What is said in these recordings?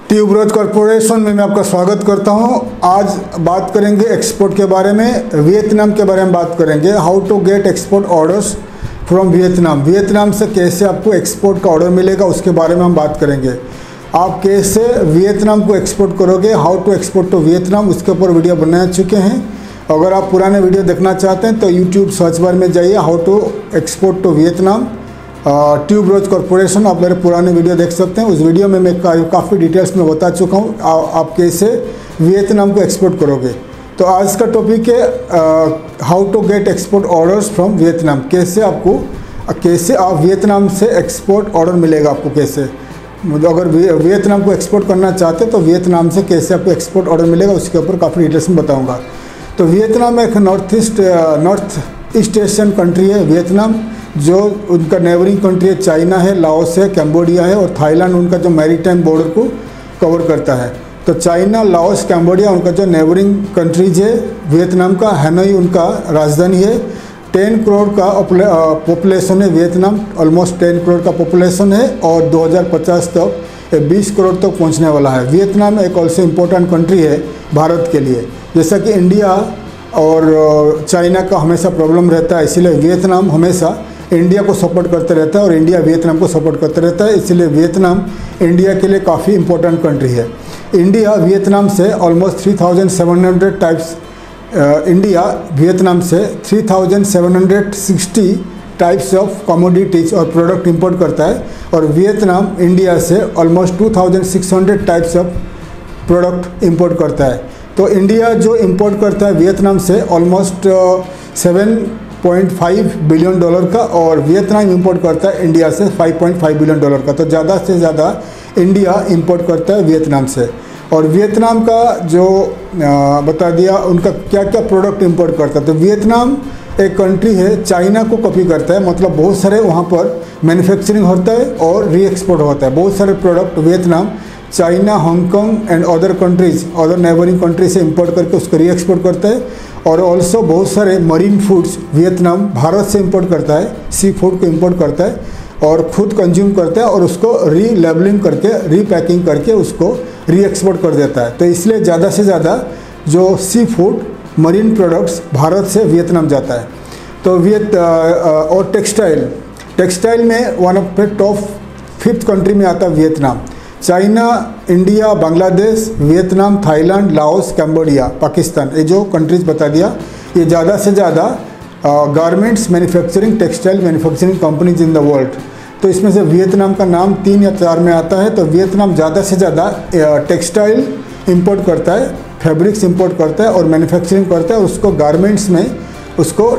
Tuberose corporation में मैं आपका स्वागत करता हूं। आज बात करेंगे एक्सपोर्ट के बारे में, वियतनाम के बारे में बात करेंगे। How to get export orders from Vietnam. Vietnam से कैसे आपको एक्सपोर्ट का ऑर्डर मिलेगा उसके बारे में हम बात करेंगे। आप कैसे वियतनाम को एक्सपोर्ट करोगे, how to export to Vietnam, उसके ऊपर वीडियो बना चुके हैं। अगर आप पुराने वीडियो देखना चाहते हैं तो यूट्यूब सर्च बार में जाइए, how to export to Vietnam tuberose corporation, आप मेरे पुराने वीडियो देख सकते हैं। उस वीडियो में मैं काफ़ी डिटेल्स में बता चुका हूँ आप कैसे वियतनाम को एक्सपोर्ट करोगे। तो आज का टॉपिक है how to get export orders from Vietnam. कैसे आप वियतनाम से एक्सपोर्ट ऑर्डर मिलेगा आपको, कैसे अगर वियतनाम को एक्सपोर्ट करना चाहते हैं तो वियतनाम से कैसे आपको एक्सपोर्ट ऑर्डर मिलेगा उसके ऊपर काफ़ी डिटेल्स में बताऊँगा। तो वियतनाम एक नॉर्थ ईस्ट एशियन कंट्री है। वियतनाम जो उनका नेबरिंग कंट्री है, चाइना है, लाओस है, कैम्बोडिया है और थाईलैंड उनका जो मैरीटाइम बॉर्डर को कवर करता है। तो चाइना, लाओस, कैम्बोडिया उनका जो नेबरिंग कंट्रीज है। वियतनाम का हैनोई उनका राजधानी है। 10 करोड़ का पॉपुलेशन है वियतनाम, ऑलमोस्ट 10 करोड़ का पॉपुलेशन है और 2050 तक 20 करोड़ तक पहुंचने वाला है। वियतनाम एक ऑल्सो इम्पोर्टेंट कंट्री है भारत के लिए। जैसा कि इंडिया और चाइना का हमेशा प्रॉब्लम रहता है, इसीलिए वियतनाम हमेशा इंडिया को सपोर्ट करते रहता है और इंडिया वियतनाम को सपोर्ट करते रहता है। इसलिए वियतनाम इंडिया के लिए काफ़ी इंपॉर्टेंट कंट्री है। इंडिया वियतनाम से ऑलमोस्ट 3700 टाइप्स इंडिया वियतनाम से 3760 टाइप्स ऑफ कमोडिटीज और प्रोडक्ट इंपोर्ट करता है और वियतनाम इंडिया से almost 2600 types of product import करता है। तो इंडिया जो इंपोर्ट करता है वियतनाम से ऑलमोस्ट 7.5 बिलियन डॉलर का और वियतनाम इंपोर्ट करता है इंडिया से 5.5 बिलियन डॉलर का। तो ज़्यादा से ज़्यादा इंडिया इंपोर्ट करता है वियतनाम से। और वियतनाम का जो बता दिया उनका क्या क्या प्रोडक्ट इंपोर्ट करता है। तो वियतनाम एक कंट्री है, चाइना को कॉपी करता है, मतलब बहुत सारे वहाँ पर मैन्युफैक्चरिंग होता है और री एक्सपोर्ट होता है। बहुत सारे product Vietnam China, Hong Kong and other countries, other neighbouring country से इंपोर्ट करके उसको री एक्सपोर्ट करता है। और ऑल्सो बहुत सारे मरीन फूड्स वियतनाम भारत से इंपोर्ट करता है, सी फूड को इंपोर्ट करता है और खुद कंज्यूम करता है और उसको री लेबलिंग करके, री पैकिंग करके उसको री एक्सपोर्ट कर देता है। तो इसलिए ज़्यादा से ज़्यादा जो sea food, marine products Bharat से वियतनाम जाता है। तो और टेक्सटाइल में one of the top 5th country में आता है Vietnam. China, India, Bangladesh, Vietnam, Thailand, Laos, Cambodia, Pakistan, ये जो कंट्रीज बता दिया, ये ज़्यादा से ज़्यादा garments manufacturing, textile manufacturing companies in the world. तो इसमें से वियतनाम का नाम 3 या 4 में आता है। तो वियतनाम ज़्यादा से ज़्यादा टेक्सटाइल इंपोर्ट करता है, फैब्रिक्स इंपोर्ट करता है और मैन्युफैक्चरिंग करता है, उसको गारमेंट्स में उसको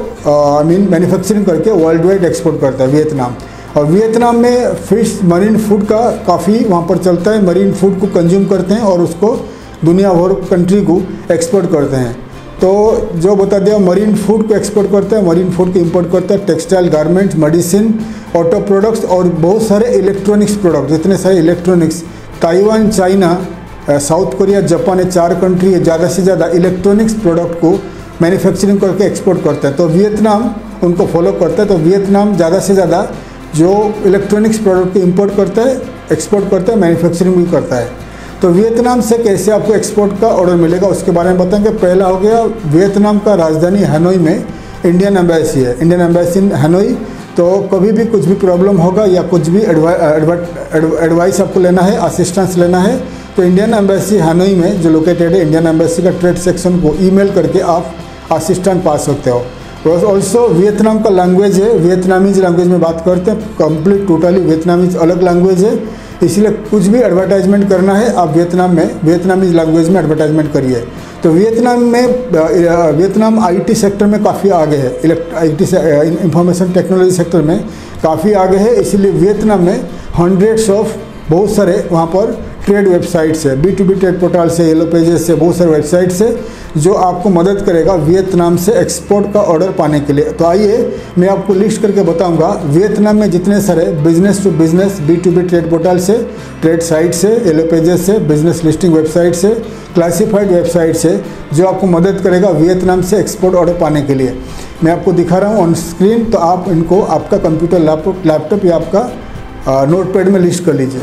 मैन्युफैक्चरिंग करके वर्ल्ड वाइड एक्सपोर्ट करता है वियतनाम। और वियतनाम में फिश, मरीन फूड का काफ़ी वहाँ पर चलता है। मरीन फूड को कंज्यूम करते हैं और उसको दुनिया भर कंट्री को एक्सपोर्ट करते हैं। तो जो बता दिया, मरीन फूड को एक्सपोर्ट करते हैं, मरीन फूड को इंपोर्ट करते हैं, textile, garments, medicine, auto products और बहुत सारे इलेक्ट्रॉनिक्स प्रोडक्ट, जितने सारे electronics, Taiwan, China, south Korea, Japan, ये 4 कंट्री है ज़्यादा से ज़्यादा इलेक्ट्रॉनिक्स प्रोडक्ट को मैन्युफैक्चरिंग करके एक्सपोर्ट करता है। तो वियतनाम उनको फॉलो करता है। तो वियतनाम ज़्यादा से ज़्यादा जो इलेक्ट्रॉनिक्स प्रोडक्ट को इंपोर्ट करता है, एक्सपोर्ट करता है, मैन्युफैक्चरिंग भी करता है। तो वियतनाम से कैसे आपको एक्सपोर्ट का ऑर्डर मिलेगा उसके बारे में बताएंगे। पहला हो गया, वियतनाम का राजधानी हैनोई में इंडियन एम्बेसी है, इंडियन एम्बेसी इन हैनोई। तो कभी भी कुछ भी प्रॉब्लम होगा या कुछ भी एडवाइस आपको लेना है, असिस्टेंस लेना है, तो इंडियन एम्बेसी हैनोई में जो लोकेटेड है, इंडियन एम्बेसी का ट्रेड सेक्शन को ईमेल करके आप असिस्टेंट पा सकते हो। ऑल्सो वियतनाम का लैंग्वेज है, वियतनामीज लैंग्वेज में बात करते हैं, कंप्लीट टोटली वियतनामीज अलग लैंग्वेज है। इसलिए कुछ भी एडवर्टाइजमेंट करना है आप वियतनाम में वियतनामीज लैंग्वेज में एडवर्टाइजमेंट करिए। तो वियतनाम आईटी सेक्टर में काफ़ी आगे है, इंफॉर्मेशन टेक्नोलॉजी सेक्टर में काफ़ी आगे है। इसीलिए वियतनाम में हंड्रेड्स ऑफ बहुत सारे वहाँ पर ट्रेड वेबसाइट्स है, B2B ट्रेड पोर्टल से, येलो पेजेस से, बहुत सारे वेबसाइट्स है जो आपको मदद करेगा वियतनाम से एक्सपोर्ट का ऑर्डर पाने के लिए। तो आइए मैं आपको लिस्ट करके बताऊंगा वियतनाम में जितने सारे business to business B2B trade portal से, ट्रेड साइट से, येलो पेजेस से, बिजनेस लिस्टिंग वेबसाइट से, क्लासिफाइड वेबसाइट से, जो आपको मदद करेगा वियतनाम से एक्सपोर्ट ऑर्डर पाने के लिए। मैं आपको दिखा रहा हूँ ऑन स्क्रीन, तो आप इनको आपका कंप्यूटर, लैपटॉप या आपका नोटपैड में लिस्ट कर लीजिए।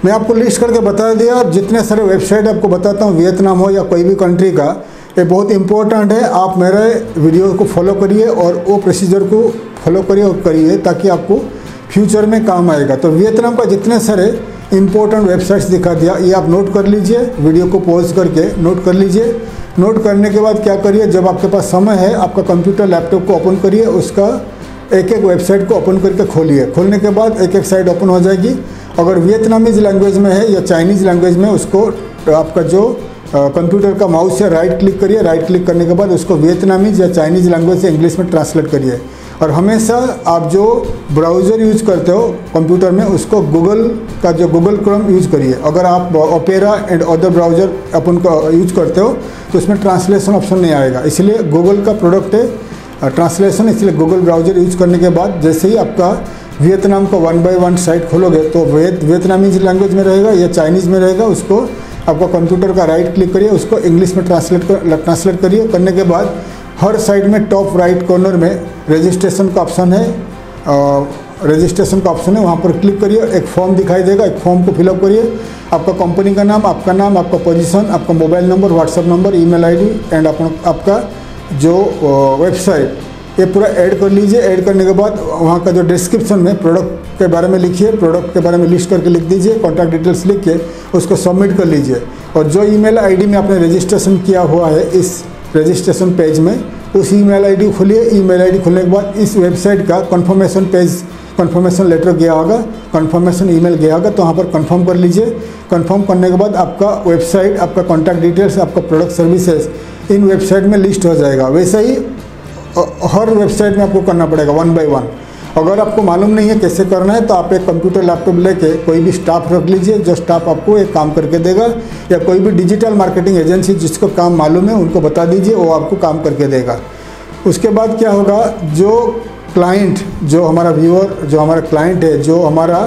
मैं आपको लिस्ट करके बता दिया। जितने सारे वेबसाइट आपको बताता हूँ, वियतनाम हो या कोई भी कंट्री का, ये बहुत इंपॉर्टेंट है। आप मेरे वीडियो को फॉलो करिए और वो प्रोसीजर को फॉलो करिए ताकि आपको फ्यूचर में काम आएगा। तो वियतनाम का जितने सारे इंपॉर्टेंट वेबसाइट्स दिखा दिया, ये आप नोट कर लीजिए, वीडियो को पॉज करके नोट कर लीजिए। नोट करने के बाद क्या करिए, जब आपके पास समय है आपका कंप्यूटर लैपटॉप को ओपन करिए, उसका एक एक वेबसाइट को ओपन करके खोलिए। खोलने के बाद एक एक साइट ओपन हो जाएगी। अगर वियतनामीज लैंग्वेज में है या चाइनीज़ लैंग्वेज में, उसको आपका जो कंप्यूटर का माउस से राइट क्लिक करिए। राइट क्लिक करने के बाद उसको वियतनामीज या चाइनीज़ लैंग्वेज से इंग्लिश में ट्रांसलेट करिए। और हमेशा आप जो ब्राउज़र यूज़ करते हो कंप्यूटर में, उसको गूगल का जो गूगल क्रोम यूज़ करिए। अगर आप ओपेरा एंड अदर ब्राउज़र अपन का यूज़ करते हो तो उसमें ट्रांसलेशन ऑप्शन नहीं आएगा, इसलिए गूगल का प्रोडक्ट है ट्रांसलेशन। इसलिए गूगल ब्राउज़र यूज़ करने के बाद जैसे ही आपका वियतनाम का 1 बाय 1 साइट खोलोगे तो वियतनामीज लैंग्वेज में रहेगा या चाइनीज़ में रहेगा, उसको आपका कंप्यूटर का राइट क्लिक करिए, उसको इंग्लिश में ट्रांसलेट करिए। करने के बाद हर साइड में टॉप राइट कॉर्नर में रजिस्ट्रेशन का ऑप्शन है, वहाँ पर क्लिक करिए। एक फॉर्म दिखाई देगा, एक फॉर्म को फिलअप करिए। आपका कंपनी का नाम, आपका पोजीशन, आपका mobile number, WhatsApp number, email ID and आपका जो वेबसाइट, ये पूरा ऐड कर लीजिए। ऐड करने के बाद वहाँ का जो डिस्क्रिप्शन में प्रोडक्ट के बारे में लिखिए, प्रोडक्ट के बारे में लिस्ट करके लिख दीजिए, कॉन्टैक्ट डिटेल्स लिख के उसको सबमिट कर लीजिए। और जो ईमेल आईडी में आपने रजिस्ट्रेशन किया हुआ है इस रजिस्ट्रेशन पेज में, उस ईमेल आईडी खोलिए। ईमेल आईडी खोलने के बाद इस वेबसाइट का कन्फर्मेशन लेटर गया होगा, कन्फर्मेशन ईमेल गया होगा, तो वहाँ पर कंफर्म कर लीजिए। कंफर्म करने के बाद आपका वेबसाइट, आपका कॉन्टैक्ट डिटेल्स, आपका प्रोडक्ट सर्विसेज इन वेबसाइट में लिस्ट हो जाएगा। वैसे ही हर वेबसाइट में आपको करना पड़ेगा 1 बाय 1। अगर आपको मालूम नहीं है कैसे करना है तो आप एक कंप्यूटर लैपटॉप लेके कोई भी स्टाफ रख लीजिए, जो स्टाफ आपको एक काम करके देगा, या कोई भी डिजिटल मार्केटिंग एजेंसी जिसको काम मालूम है उनको बता दीजिए, वो आपको काम करके देगा। उसके बाद क्या होगा, जो क्लाइंट, जो हमारा व्यूअर, जो हमारा क्लाइंट है, जो हमारा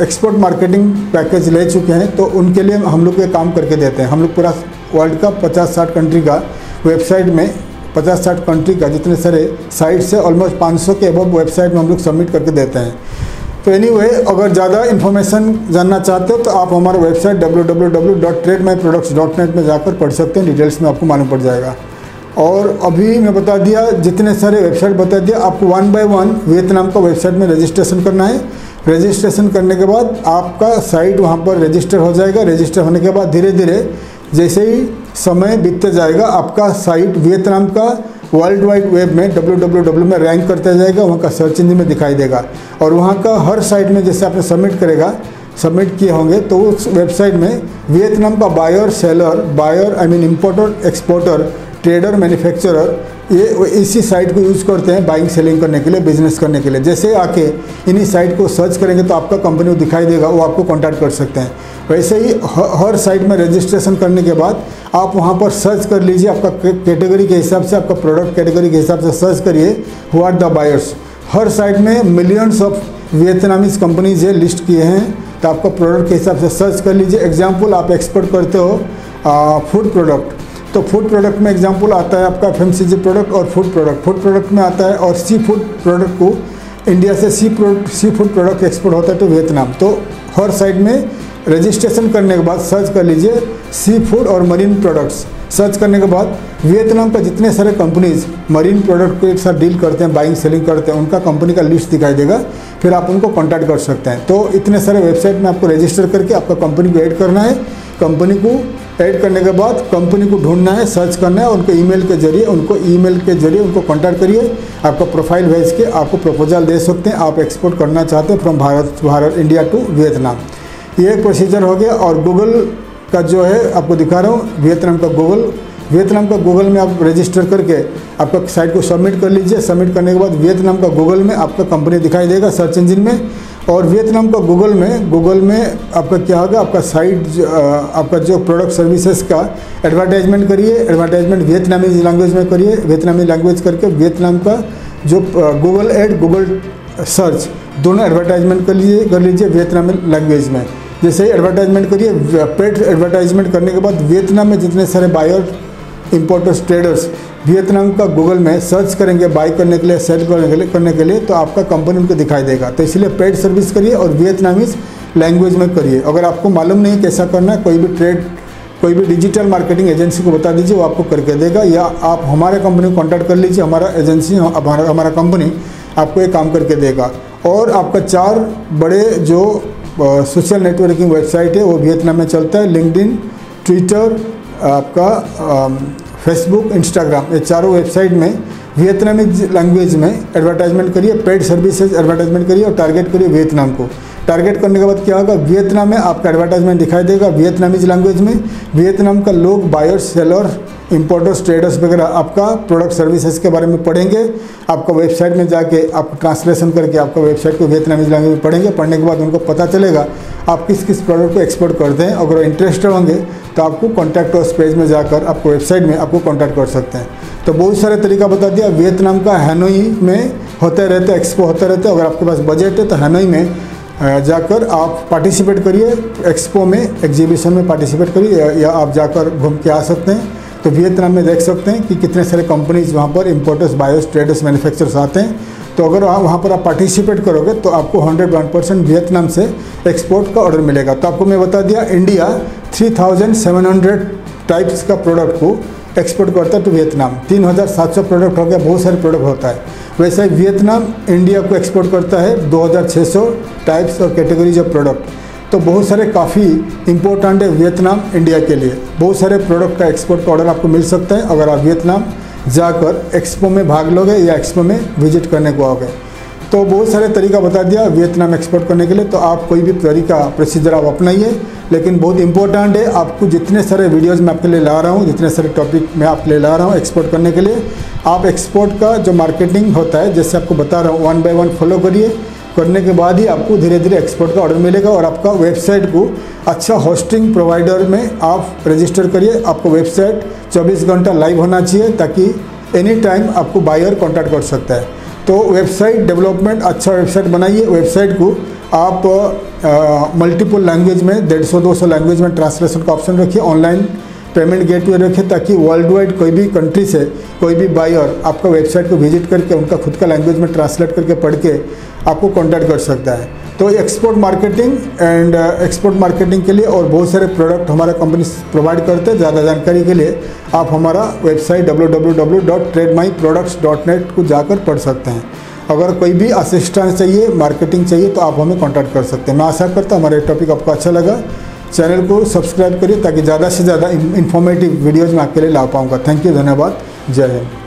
एक्सपोर्ट मार्केटिंग पैकेज ले चुके हैं, तो उनके लिए हम लोग ये काम करके देते हैं। हम लोग पूरा वर्ल्ड का 50-60 कंट्री का वेबसाइट में 50-60 कंट्री का जितने सारे साइट से ऑलमोस्ट 500 के अबव वेबसाइट में हम लोग सबमिट करके देते हैं। तो एनीवे, अगर ज़्यादा इन्फॉर्मेशन जानना चाहते हो तो आप हमारा वेबसाइट www.trademyproducts.net में जाकर पढ़ सकते हैं, डिटेल्स में आपको मालूम पड़ जाएगा। और अभी मैं बता दिया, जितने सारे वेबसाइट बता दिया, आपको 1 बाय 1 वियतनाम का वेबसाइट में रजिस्ट्रेशन करना है। रजिस्ट्रेशन करने के बाद आपका साइट वहाँ पर रजिस्टर हो जाएगा। रजिस्टर होने के बाद धीरे धीरे जैसे ही समय बीतते जाएगा, आपका साइट वियतनाम का वर्ल्ड वाइड वेब में www में रैंक करता जाएगा, वहाँ का सर्च इंजन में दिखाई देगा। और वहाँ का हर साइट में जैसे आपने सबमिट किए होंगे तो उस वेबसाइट में वियतनाम का buyer, seller, importer, exporter, trader, manufacturer, ये इसी साइट को यूज़ करते हैं बाइंग सेलिंग करने के लिए, बिजनेस करने के लिए। जैसे आके इन्हीं साइट को सर्च करेंगे तो आपका कंपनी दिखाई देगा, वो आपको कांटेक्ट कर सकते हैं। वैसे ही हर साइट में रजिस्ट्रेशन करने के बाद आप वहाँ पर सर्च कर लीजिए, आपका कैटेगरी के हिसाब से, आपका प्रोडक्ट कैटेगरी के हिसाब से सर्च करिए, हु आर द बायर्स। हर साइट में मिलियंस ऑफ वियतनामीज कंपनीज है लिस्ट किए हैं, तो आपका प्रोडक्ट के हिसाब से सर्च कर लीजिए। एग्जाम्पल, आप एक्सपोर्ट करते हो फूड प्रोडक्ट, तो फूड प्रोडक्ट में एग्जांपल आता है आपका FMCG प्रोडक्ट और फूड प्रोडक्ट में आता है। और सी फूड प्रोडक्ट को इंडिया से सी फूड प्रोडक्ट एक्सपोर्ट होता है तो वियतनाम। तो हर साइड में रजिस्ट्रेशन करने के बाद सर्च कर लीजिए सी फूड और मरीन प्रोडक्ट्स। सर्च करने के बाद वियतनाम का जितने सारे कंपनीज मरीन प्रोडक्ट को एक साथ डील करते हैं, बाइंग सेलिंग करते हैं, उनका कंपनी का लिस्ट दिखाई देगा, फिर आप उनको कॉन्टैक्ट कर सकते हैं। तो इतने सारे वेबसाइट में आपको रजिस्टर करके आपका कंपनी को ऐड करना है। कंपनी को ऐड करने के बाद कंपनी को ढूंढना है, सर्च करना है, उनको ईमेल के जरिए उनको कांटेक्ट करिए। आपका प्रोफाइल भेज के आपको प्रपोजल दे सकते हैं, आप एक्सपोर्ट करना चाहते हैं from Bharat India to Vietnam. ये एक प्रोसीजर हो गया। और गूगल का जो है आपको दिखा रहा हूँ, वियतनाम का गूगल में आप रजिस्टर करके आपका साइट को सबमिट कर लीजिए। सबमिट करने के बाद वियतनाम का गूगल में आपका कंपनी दिखाई देगा सर्च इंजन में। और वियतनाम का गूगल में आपका क्या होगा, आपका साइट आपका जो प्रोडक्ट सर्विसेज का एडवर्टाइजमेंट करिए। एडवर्टाइजमेंट वियतनामी लैंग्वेज में करिए, वियतनामी लैंग्वेज करके वियतनाम का जो गूगल एड, गूगल सर्च दोनों एडवर्टाइजमेंट कर लीजिए वियतनामी लैंग्वेज में। जैसे ही एडवर्टाइजमेंट करिए, पेड एडवर्टाइजमेंट करने के बाद वियतनाम में जितने सारे बायर, इंपोर्टर्स, ट्रेडर्स वियतनाम का गूगल में सर्च करेंगे बाई करने के लिए, सेल करने के लिए, तो आपका कंपनी उनको दिखाई देगा। तो इसलिए पेड सर्विस करिए और वियतनामीज लैंग्वेज में करिए। अगर आपको मालूम नहीं कैसा करना है, कोई भी डिजिटल मार्केटिंग एजेंसी को बता ददीजिए, वो आपको करके देगा, या आप हमारे कंपनी को कॉन्टैक्ट कर लीजिए, हमारा एजेंसी हमारा कंपनी आपको ये काम करके देगा। और आपका 4 बड़े जो सोशल नेटवर्किंग वेबसाइट है वो वियतनाम में चलता है, लिंक्डइन, ट्विटर, आपका फेसबुक, इंस्टाग्राम, ये चारों वेबसाइट में वियतनामीज लैंग्वेज में एडवर्टाइजमेंट करिए, पेड सर्विसेज एडवर्टाइजमेंट करिए और टारगेट करिए वियतनाम को। टारगेट करने के बाद क्या होगा, वियतनाम में आपका एडवर्टाइजमेंट दिखाई देगा वियतनामीज लैंग्वेज में। वियतनाम का लोग बायर्स, सेलर, इंपोर्टर्स, ट्रेडर्स वगैरह आपका प्रोडक्ट सर्विसेज के बारे में पढ़ेंगे। आपका वेबसाइट में जाके आप ट्रांसलेशन करके आपका वेबसाइट को वियतनामीज लैंग्वेज में पढ़ेंगे। पढ़ने के बाद उनको पता चलेगा आप किस किस प्रोडक्ट को एक्सपोर्ट करते हैं। अगर इंटरेस्टेड होंगे तो आपको कॉन्टैक्ट अस पेज में जाकर आपको वेबसाइट में आपको कॉन्टैक्ट कर सकते हैं। तो बहुत सारे तरीका बता दिया। वियतनाम का हैनोई में होते रहते एक्सपो होते रहते, अगर आपके पास बजट है तो हैनोई में जाकर आप पार्टिसिपेट करिए, एक्सपो में, एग्जीबिशन में पार्टिसिपेट करिए, या आप जाकर घूम के आ सकते हैं। तो वियतनाम में देख सकते हैं कि कितने सारे कंपनीज वहाँ पर इंपोर्टर्स, बायर्स, ट्रेडर्स, मैन्युफैक्चरर्स आते हैं। तो अगर वहाँ पर आप पार्टिसिपेट करोगे तो आपको 101% वियतनाम से एक्सपोर्ट का ऑर्डर मिलेगा। तो आपको मैं बता दिया, इंडिया 3700 टाइप्स का प्रोडक्ट को एक्सपोर्ट करता है टू वियतनाम। 3700 प्रोडक्ट हो गया, बहुत सारे प्रोडक्ट होता है। वैसे ही वियतनाम इंडिया को एक्सपोर्ट करता है 2600 टाइप्स और कैटेगरीज ऑफ प्रोडक्ट। तो बहुत सारे काफ़ी इंपॉर्टेंट है वियतनाम इंडिया के लिए। बहुत सारे प्रोडक्ट का एक्सपोर्ट का ऑर्डर आपको मिल सकता है अगर आप वियतनाम जाकर एक्सपो में भाग लोगे या एक्सपो में विजिट करने को आओगे। तो बहुत सारे तरीका बता दिया वियतनाम एक्सपोर्ट करने के लिए। तो आप कोई भी तरीका, प्रोसीजर आप अपनाइए, लेकिन बहुत इंपॉर्टेंट है, आपको जितने सारे वीडियोज़ मैं आपके लिए ला रहा हूँ, जितने सारे टॉपिक मैं आपके लिए ला रहा हूँ एक्सपोर्ट करने के लिए, आप एक्सपोर्ट का जो मार्केटिंग होता है, जैसे आपको बता रहा हूँ, 1 बाय 1 फॉलो करिए। करने के बाद ही आपको धीरे धीरे एक्सपोर्ट का ऑर्डर मिलेगा। और आपका वेबसाइट को अच्छा होस्टिंग प्रोवाइडर में आप रजिस्टर करिए। आपको वेबसाइट 24 घंटा लाइव होना चाहिए ताकि एनी टाइम आपको बायर कॉन्टैक्ट कर सकता है। तो वेबसाइट डेवलपमेंट, अच्छा वेबसाइट बनाइए। वेबसाइट को आप मल्टीपल लैंग्वेज में, 150-200 लैंग्वेज में ट्रांसलेशन का ऑप्शन रखिए। ऑनलाइन पेमेंट गेटवे रखिए ताकि वर्ल्ड वाइड कोई भी कंट्री से कोई भी बायर आपका वेबसाइट को विजिट करके उनका खुद का लैंग्वेज में ट्रांसलेट करके पढ़ के आपको कॉन्टैक्ट कर सकता है। तो एक्सपोर्ट मार्केटिंग के लिए और बहुत सारे प्रोडक्ट हमारा कंपनी प्रोवाइड करते हैं। ज़्यादा जानकारी के लिए आप हमारा वेबसाइट www.trademyproducts.net को जाकर पढ़ सकते हैं। अगर कोई भी असिस्टेंस चाहिए, मार्केटिंग चाहिए, तो आप हमें कॉन्टैक्ट कर सकते हैं। मैं आशा करता हूँ हमारा टॉपिक आपको अच्छा लगा। चैनल को सब्सक्राइब करिए ताकि ज़्यादा से ज़्यादा इन्फॉर्मेटिव वीडियोज़ मैं आपके लिए ला पाऊँगा। थैंक यू, धन्यवाद, जय हिंद।